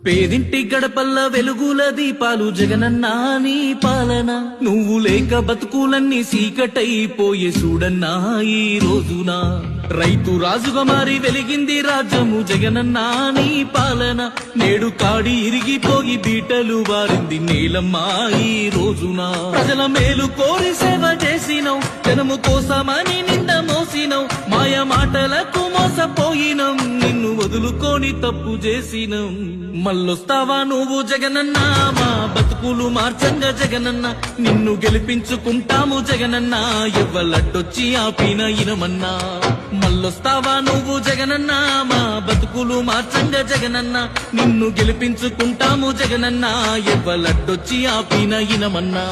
పేదింటి గడపల్ల వెలుగుల దీపాలు జగనన్నా నీ పాలన నువ్వు లేక బతుకులన్నీ సీకటైపోయే చూడన్నా ఈ రోజున రైతు రాజుగా మారి వెలిగింది రాజ్యము జగనన్నా నీ పాలన నేడు కాడి ఇరిగిపోయి బీటలు వారింది నేలమ్మా ఈ రోజున ప్రజల మేలు కోరి సేవ చేసినవు జనము కోసమని నింద మోసినవు మాయ మాటలకు మోసపోయినం నిన్ను వదులుకొని తప్పు చేసినం మళ్ళొస్తావా నువ్వు జగనన్నా మా బతుకులు మార్చంగా జగనన్నా నిన్ను గెలిపించుకుంటాము జగనన్నా ఎవ్వలడ్డొచ్చి ఆపిన ఇనమన్నా మళ్ళొస్తావా నువ్వు జగనన్నా మా బతుకులు మార్చంగా జగనన్నా నిన్ను గెలిపించుకుంటాము జగనన్నా ఎవ్వలడ్డొచ్చి ఆపిన ఇనమన్నా